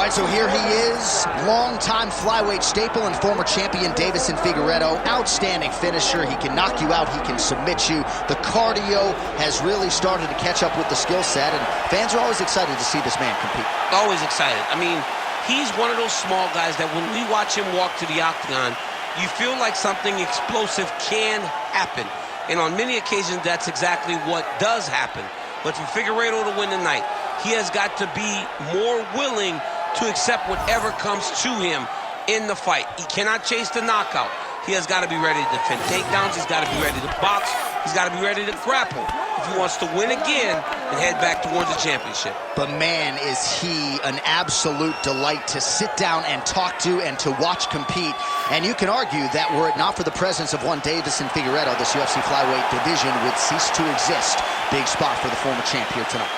All right, so here he is, longtime flyweight staple and former champion Deiveson Figueiredo. Outstanding finisher. He can knock you out. He can submit you. The cardio has really started to catch up with the skill set, and fans are always excited to see this man compete. Always excited. I mean, he's one of those small guys that when we watch him walk to the octagon, you feel like something explosive can happen. And on many occasions, that's exactly what does happen. But for Figueiredo to win tonight, he has got to be more willing to accept whatever comes to him in the fight. He cannot chase the knockout. He has got to be ready to defend takedowns. He's got to be ready to box. He's got to be ready to grapple if he wants to win again and head back towards the championship. But man, is he an absolute delight to sit down and talk to and to watch compete. And you can argue that were it not for the presence of one Deiveson Figueiredo, this UFC flyweight division would cease to exist. Big spot for the former champ here tonight.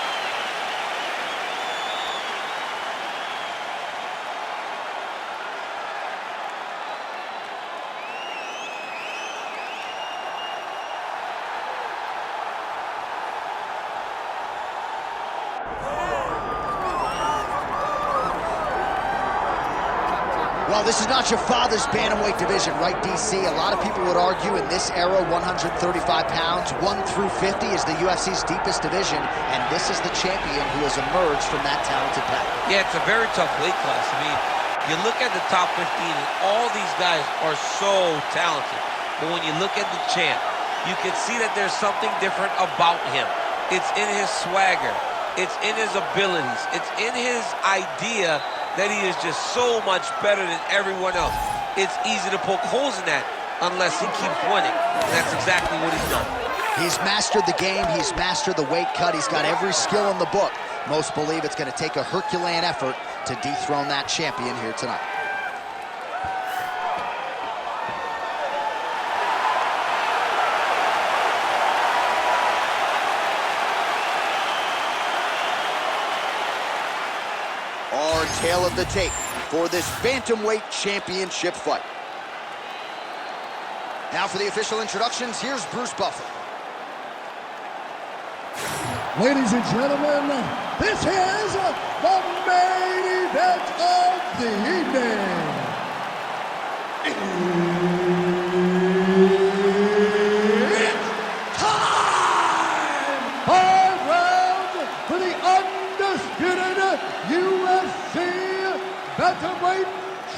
Well, this is not your father's bantamweight division, right, DC? A lot of people would argue in this era, 135 pounds, 1 through 50 is the UFC's deepest division, and this is the champion who has emerged from that talented pack. Yeah, it's a very tough weight class. I mean, you look at the top 15, and all these guys are so talented. But when you look at the champ, you can see that there's something different about him. It's in his swagger. It's in his abilities. It's in his idea that he is just so much better than everyone else. It's easy to poke holes in that unless he keeps winning. And that's exactly what he's done. He's mastered the game. He's mastered the weight cut. He's got every skill in the book. Most believe it's going to take a Herculean effort to dethrone that champion here tonight. Our tale of the tape for this bantamweight championship fight. Now for the official introductions, here's Bruce Buffer. Ladies and gentlemen, this is the main event of the evening. It's time! 5 rounds for the undisputed UFC Bantamweight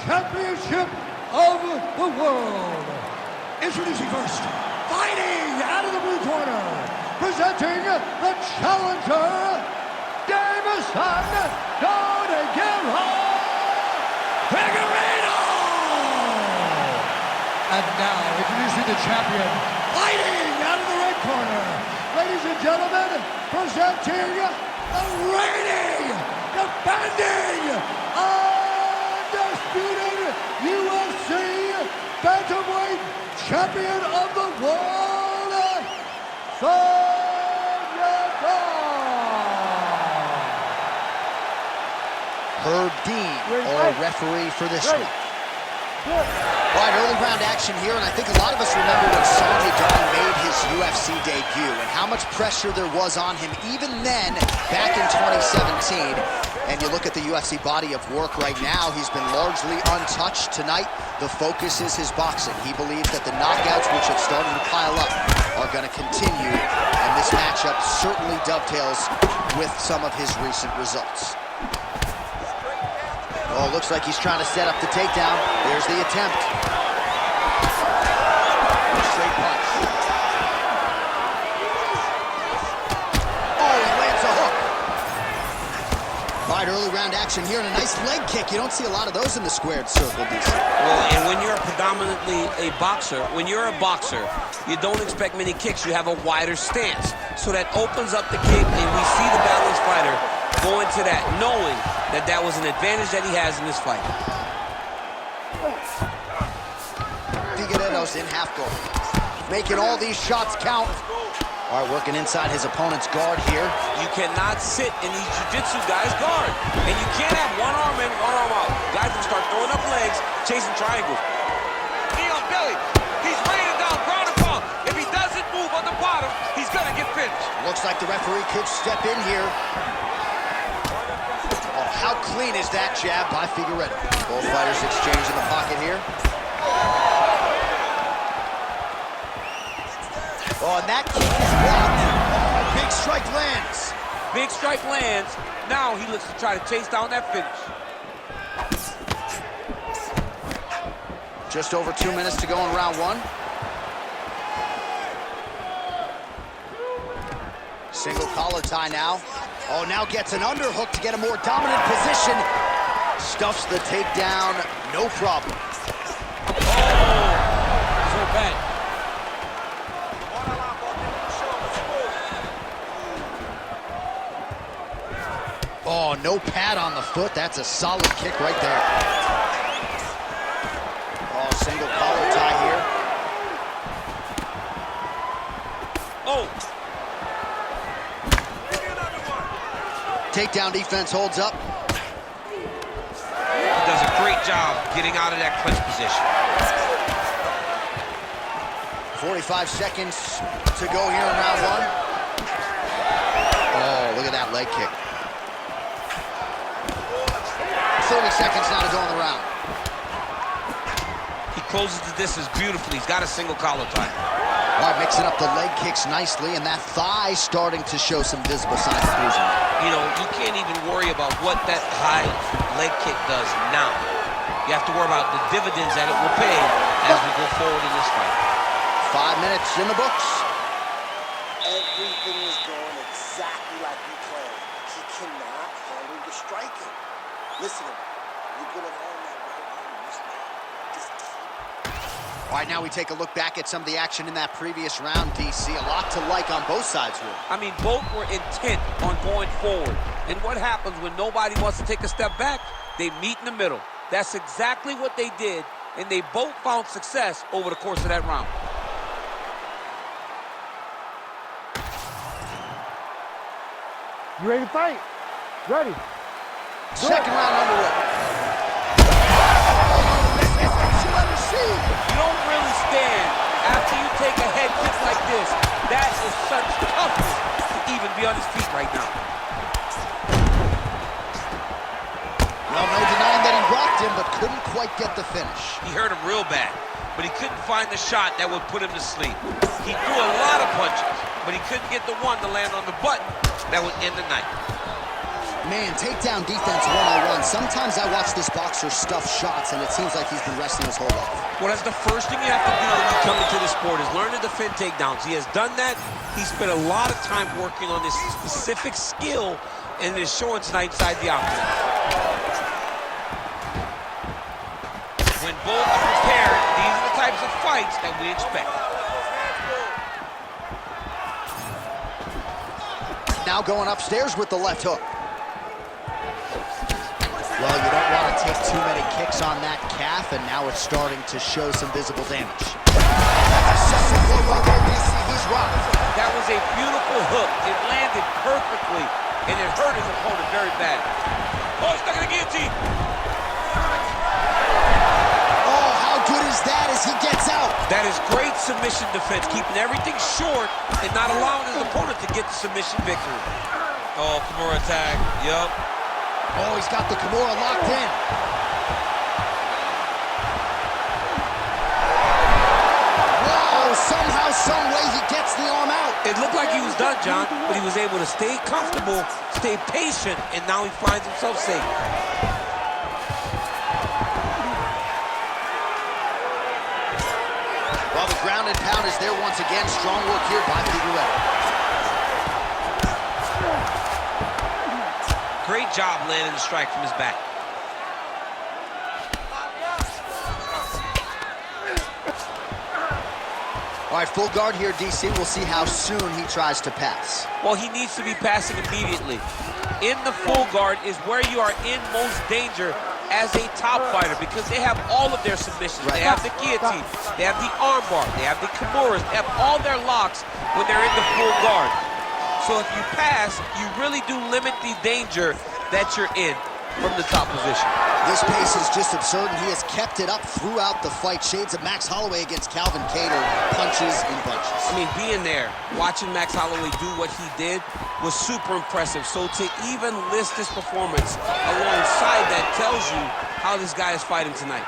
Championship of the world. Introducing first, fighting out of the blue corner, presenting the challenger, Deiveson Figueiredo. And now, introducing the champion, fighting out of the red corner, ladies and gentlemen, presenting the reigning, defending, undisputed UFC Bantamweight Champion of the world, Yadong. Herb Dean, our referee for this one. All right, early round action here, and I think a lot of us remember when Yadong made his UFC debut and how much pressure there was on him even then, back in 2017. And you look at the UFC body of work right now, he's been largely untouched. Tonight, the focus is his boxing. He believes that the knockouts, which have started to pile up, are going to continue, and this matchup certainly dovetails with some of his recent results. Oh, looks like he's trying to set up the takedown. There's the attempt. Straight punch. Oh, he lands a hook. All right, early round action here, and a nice leg kick. You don't see a lot of those in the squared circle, DC. Well, and when you're predominantly a boxer, you don't expect many kicks. You have a wider stance. So that opens up the kick, and we see the balanced fighter go into that, knowing that that was an advantage that he has in this fight. Figueiredo's in half guard, making all these shots count. All right, working inside his opponent's guard here. You cannot sit in these jiu-jitsu guys' guard, and you can't have one arm in, one arm out. Guys will start throwing up legs, chasing triangles. Knee on belly. He's raining down, ground and pound. If he doesn't move on the bottom, he's gonna get finished. Looks like the referee could step in here. how clean is that jab by Figueiredo? Both fighters exchange in the pocket here. Oh, and that kick is blocked. Oh, big strike lands. Big strike lands. Now he looks to try to chase down that finish. Just over 2 minutes to go in round one. Single collar tie now. Oh, now gets an underhook to get a more dominant position. Stuffs the takedown, no problem. Oh, so bad. Oh, no pad on the foot. That's a solid kick right there. Oh, single collar tie here. Oh. Takedown defense holds up. He does a great job getting out of that clinch position. 45 seconds to go here in round one. Oh, look at that leg kick. 30 seconds now to go in the round. He closes the distance beautifully. He's got a single collar tie. All right, mixing up the leg kicks nicely, and that thigh starting to show some visible signs of bruising. You know, you can't even worry about what that high leg kick does now. You have to worry about the dividends that it will pay as we go forward in this fight. 5 minutes in the books. Everything is going exactly like we planned. He cannot handle the striking. Listen, you're gonna learn that right arm this man. Just keep. All right, now we take a look back at some of the action in that previous round, DC. A lot to like on both sides here. I mean, both were intent on going forward. And what happens when nobody wants to take a step back? They meet in the middle. That's exactly what they did, and they both found success over the course of that round. You ready to fight? Ready. Second round underway. You don't really stand after you take a head kick like this. That is such toughness to even be on his feet right now. Well, no denying that he rocked him, but couldn't quite get the finish. He hurt him real bad, but he couldn't find the shot that would put him to sleep. He threw a lot of punches, but he couldn't get the one to land on the button that would end the night. Man, takedown defense 101. Sometimes I watch this boxer stuff shots, and it seems like he's been wrestling his whole life. Well, that's the first thing you have to do when you come into the sport is learn to defend takedowns. He has done that. He spent a lot of time working on this specific skill, and it is showing tonight inside the octagon. When both are prepared, these are the types of fights that we expect. Now going upstairs with the left hook. Well, you don't want to take too many kicks on that calf, and now it's starting to show some visible damage. He's rocked. That was a beautiful hook. It landed perfectly, and it hurt his opponent very bad. Oh, he's stuck in the guillotine. Oh, how good is that as he gets out? That is great submission defense, keeping everything short and not allowing his opponent to get the submission victory. Oh, Kimura tag. Yup. Oh, he's got the Kimura locked in. Wow, somehow, some way he gets the arm out. It looked like he was done, John, but he was able to stay comfortable, stay patient, and now he finds himself safe. Well, the ground and pound is there once again. Strong work here by Figueiredo. Great job landing the strike from his back. All right, full guard here, DC. We'll see how soon he tries to pass. Well, he needs to be passing immediately. In the full guard is where you are in most danger as a top fighter because they have all of their submissions. Right. They have the guillotine, they have the armbar, they have the Kimuras, they have all their locks when they're in the full guard. So if you pass, you really do limit the danger that you're in. from the top position. This pace is just absurd, and he has kept it up throughout the fight. Shades of Max Holloway against Calvin Kattar, punches in bunches. I mean, being there, watching Max Holloway do what he did was super impressive. So to even list this performance alongside that tells you how this guy is fighting tonight.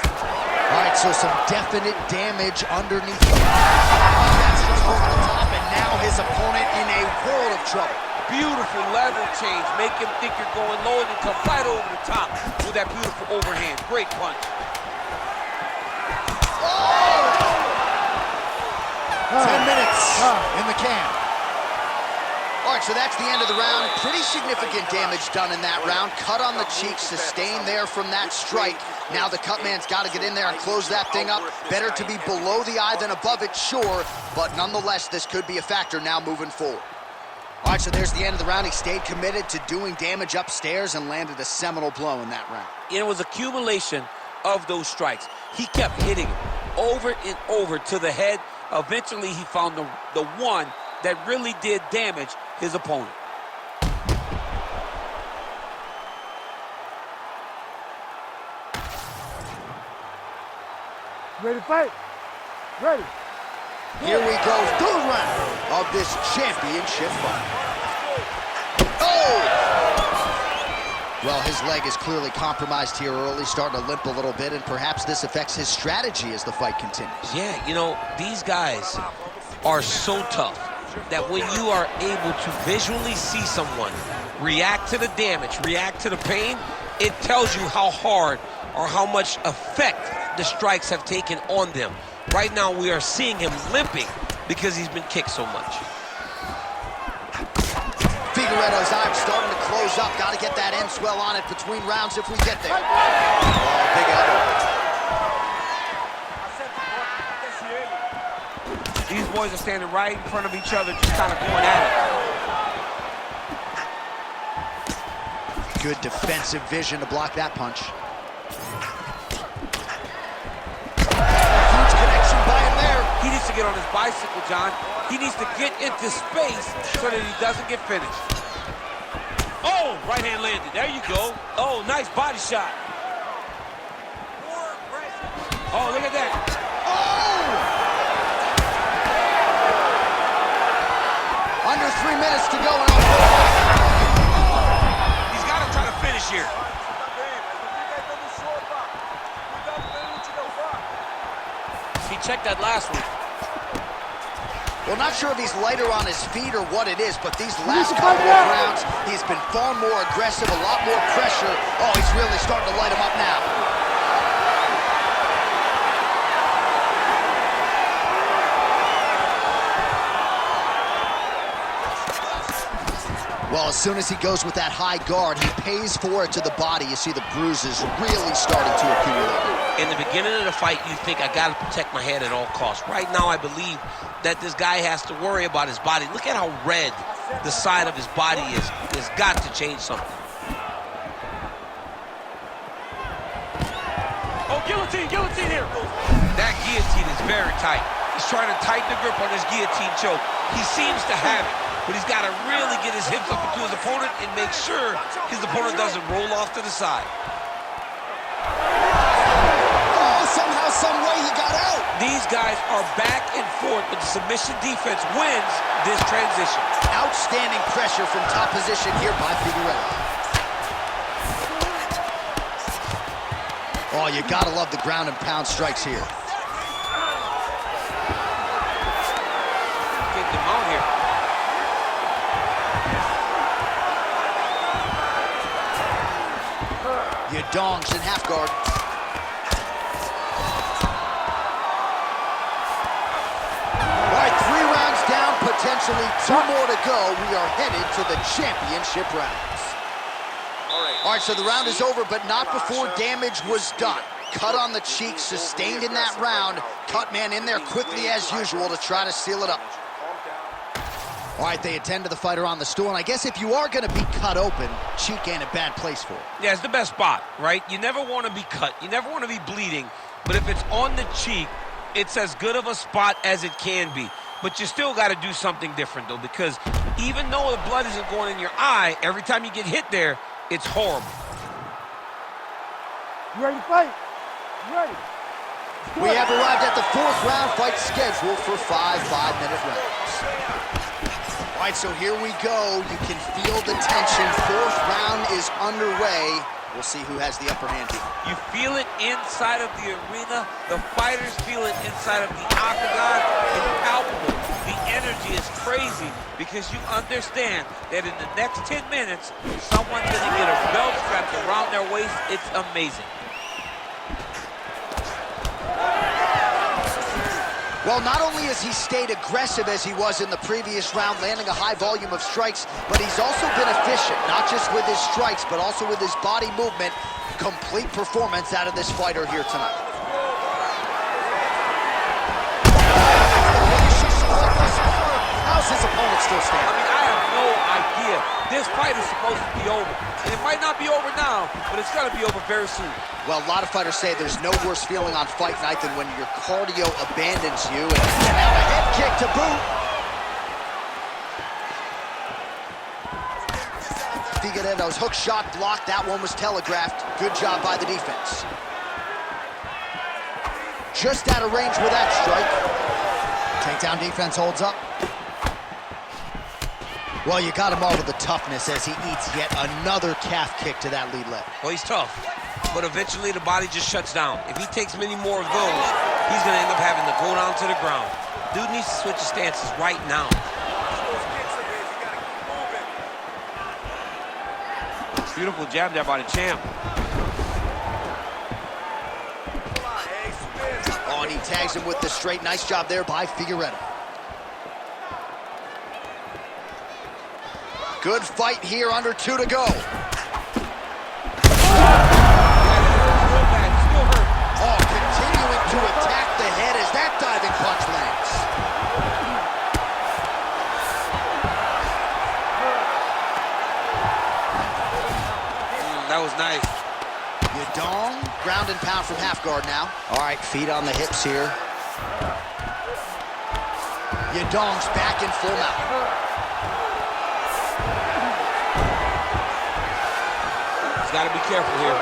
All right, so some definite damage underneath the that's over the top, and now his opponent in a world of trouble. Beautiful level change. Make him think you're going low and you come right over the top with that beautiful overhand. Great punch. Oh! 10 minutes in the can. All right, so that's the end of the round. Pretty significant damage done in that round. Cut on the cheek, sustained there from that strike. Now the cut man's got to get in there and close that thing up. Better to be below the eye than above it, sure, but nonetheless, this could be a factor now moving forward. All right, so there's the end of the round. He stayed committed to doing damage upstairs and landed a seminal blow in that round. It was accumulation of those strikes. He kept hitting him over and over to the head. Eventually, he found the one that really did damage his opponent. Ready to fight? Ready. Here we go, third round of this championship fight. Oh! Well, his leg is clearly compromised here early, starting to limp a little bit, and perhaps this affects his strategy as the fight continues. Yeah, you know, these guys are so tough that when you are able to visually see someone react to the damage, react to the pain, it tells you how hard or how much effect the strikes have taken on them. Right now, we are seeing him limping because he's been kicked so much. Figueiredo's eye starting to close up. Got to get that end swell on it between rounds if we get there. Oh, big elbow. These boys are standing right in front of each other, just kind of going at it. Good defensive vision to block that punch. Huge connection by him there. He needs to get on his bicycle, John. He needs to get into space so that he doesn't get finished. Oh, right hand landed. There you go. Oh, nice body shot. Oh, look at that. Oh! Under 3 minutes to go. He's got to try to finish here. He checked that last one. Well, not sure if he's lighter on his feet or what it is, but these last couple of rounds, he's been far more aggressive, a lot more pressure. Oh, he's really starting to light him up now. Well, as soon as he goes with that high guard, he pays for it to the body. You see the bruises really starting to accumulate. In the beginning of the fight, you think, I got to protect my head at all costs. Right now, I believe that this guy has to worry about his body. Look at how red the side of his body is. There's got to change something. Oh, guillotine here. That guillotine is very tight. He's trying to tighten the grip on his guillotine choke. He seems to have it, but he's got to really get his hips up into his opponent and make sure his opponent doesn't roll off to the side. Somehow, some way he got out. These guys are back and forth, but the submission defense wins this transition. Outstanding pressure from top position here by Figueiredo. Oh, you gotta love the ground and pound strikes here. Get them out here. Yadong's in half guard. Potentially 2 more to go. We are headed to the championship rounds. All right, so the round is over, but not before damage was done. Cut on the cheek, sustained in that round. Cut man in there quickly as usual to try to seal it up. All right, they attend to the fighter on the stool, and I guess if you are going to be cut open, cheek ain't a bad place for it. Yeah, it's the best spot, right? You never want to be cut. You never want to be bleeding, but if it's on the cheek, it's as good of a spot as it can be. But you still got to do something different, though, because even though the blood isn't going in your eye, every time you get hit there, It's horrible. You ready to fight? You ready? We have arrived at the 4th round fight scheduled for 5 5-minute rounds. All right, so here we go. You can feel the tension. 4th round is underway. We'll see who has the upper hand here. You feel it inside of the arena. The fighters feel it inside of the octagon. It's palpable. The energy is crazy because you understand that in the next 10 minutes, someone's going to get a belt strapped around their waist. It's amazing. Well, not only has he stayed aggressive as he was in the previous round, landing a high volume of strikes, but he's also been efficient, not just with his strikes, but also with his body movement. Complete performance out of this fighter here tonight. How's his opponent still standing? I mean, I have no idea. This fight is supposed to be over. And it might not be over now, but it's going to be over very soon. Well, a lot of fighters say there's no worse feeling on fight night than when your cardio abandons you. And now a head kick to boot. Figueiredo's hook shot blocked. That one was telegraphed. Good job by the defense. Just out of range with that strike. Takedown defense holds up. Well, you got him all with the toughness as he eats yet another calf kick to that lead leg. Well, he's tough, but eventually the body just shuts down. If he takes many more of those, he's going to end up having to go down to the ground. Dude needs to switch his stances right now. Beautiful jab there by the champ. Oh, and he tags him with the straight. Nice job there by Figueiredo. Good fight here, under 2 to go. Oh, continuing to attack the head as that diving punch lands. That was nice. Yadong, ground and pound from half guard now. All right, feet on the hips here. Yadong's back in full mount. He's got to be careful here.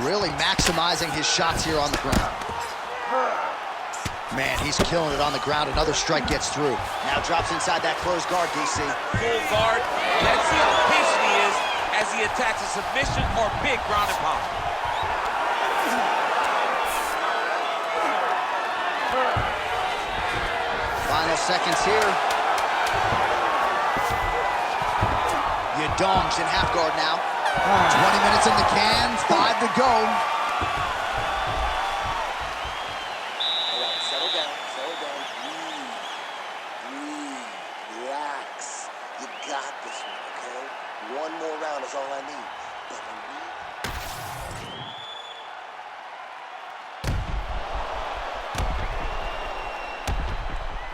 Really maximizing his shots here on the ground. Man, he's killing it on the ground. Another strike gets through. Now drops inside that closed guard, DC. Full guard. Let's see how patient he is as he attacks a submission or big ground and pound. Final seconds here. Yadong's in half guard now. 20 minutes in the can, 5 to go. Got this one, okay? One more round is all I need. But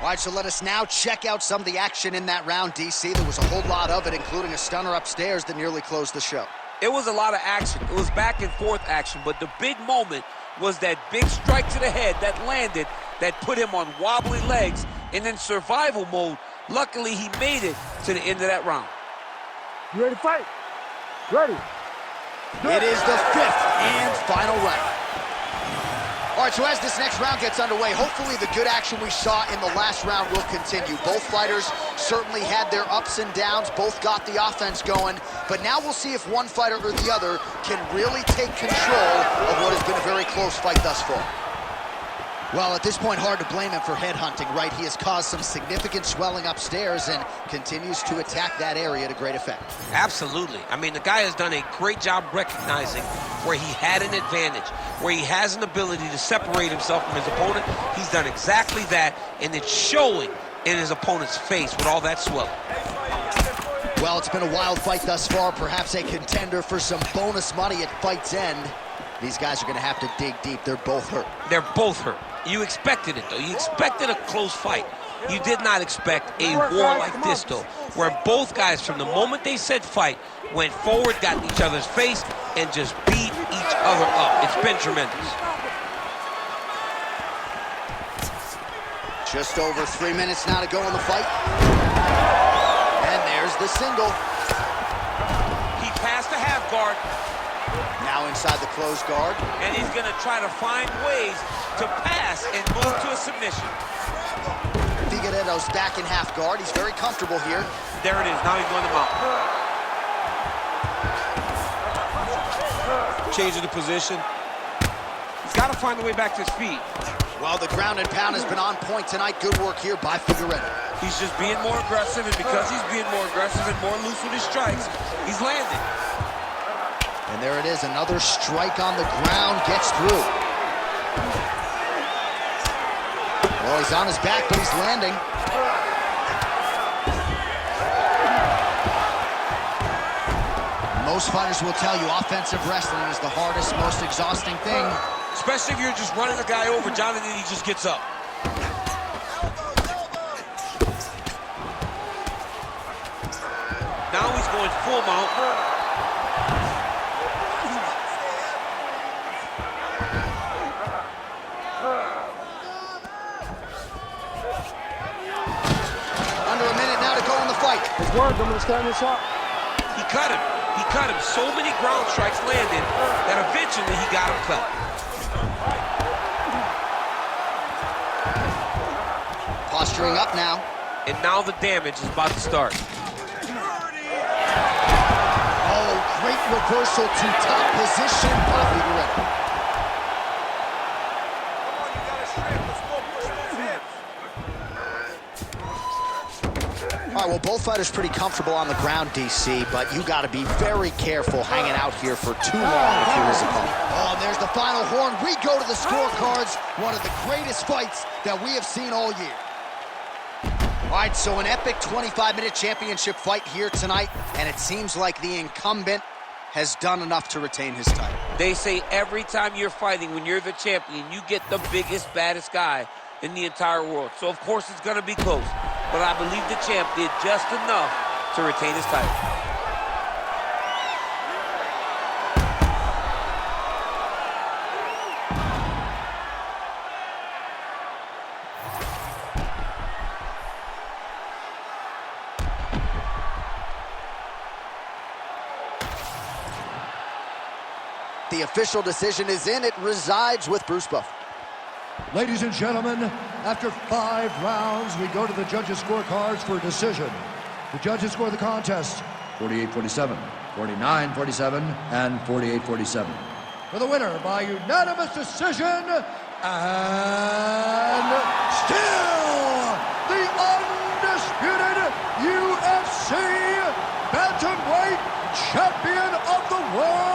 All right, so let us now check out some of the action in that round, DC. There was a whole lot of it, including a stunner upstairs that nearly closed the show. It was a lot of action. It was back and forth action, but the big moment was that big strike to the head that landed, that put him on wobbly legs, and in survival mode, luckily he made it to the end of that round. You ready to fight? Ready. It is the 5th and final round. All right, so as this next round gets underway, hopefully the good action we saw in the last round will continue. Both fighters certainly had their ups and downs, both got the offense going, but now we'll see if one fighter or the other can really take control of what has been a very close fight thus far. Well, at this point, hard to blame him for headhunting, right? He has caused some significant swelling upstairs and continues to attack that area to great effect. Absolutely. I mean, the guy has done a great job recognizing where he had an advantage, where he has an ability to separate himself from his opponent. He's done exactly that, and it's showing in his opponent's face with all that swelling. Well, it's been a wild fight thus far, perhaps a contender for some bonus money at fight's end. These guys are going to have to dig deep. They're both hurt. They're both hurt. You expected it, though. You expected a close fight. You did not expect a war like this, though, where both guys, from the moment they said fight, went forward, got in each other's face, and just beat each other up. It's been tremendous. Just over 3 minutes now to go in the fight. And there's the single. He passed the half guard. Now inside the closed guard. And he's going to try to find ways to pass and move to a submission. Figueiredo's back in half guard. He's very comfortable here. There it is. Now he's going to mount. Changing the position. He's got to find a way back to his feet. Well, the ground and pound has been on point tonight. Good work here by Figueiredo. He's just being more aggressive, and because he's being more aggressive and more loose with his strikes, he's landing. And there it is, another strike on the ground, gets through. Well, he's on his back, but he's landing. Most fighters will tell you offensive wrestling is the hardest, most exhausting thing. Especially if you're just running a guy over, Jonathan, he just gets up. Now he's going full mount. Under a minute now to go in the fight. His word, I'm gonna stand this up. He cut him. He cut him. So many ground strikes landed that eventually he got him cut. Posturing up now. And now the damage is about to start. Oh, great reversal to top position by Figueiredo. All right, well, both fighters pretty comfortable on the ground, DC, but you got to be very careful hanging out here for too long if you're his opponent. Oh, and there's the final horn. We go to the scorecards. One of the greatest fights that we have seen all year. All right, so an epic 25-minute championship fight here tonight, and it seems like the incumbent has done enough to retain his title. They say every time you're fighting, when you're the champion, you get the biggest, baddest guy in the entire world. So, of course, it's going to be close. But I believe the champ did just enough to retain his title. The official decision is in. It resides with Bruce Buffer. Ladies and gentlemen, after 5 rounds, we go to the judges' scorecards for a decision. The judges score the contest 48-47, 49-47, and 48-47. For the winner by unanimous decision, and still the undisputed UFC bantamweight champion of the world,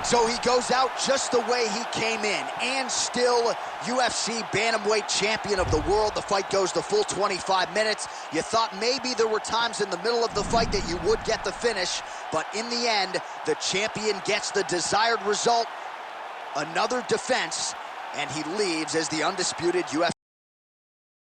So he goes out just the way he came in, and still UFC bantamweight champion of the world. The fight goes the full 25 minutes. You thought maybe there were times in the middle of the fight that you would get the finish, but in the end, the champion gets the desired result. Another defense, and he leaves as the undisputed UFC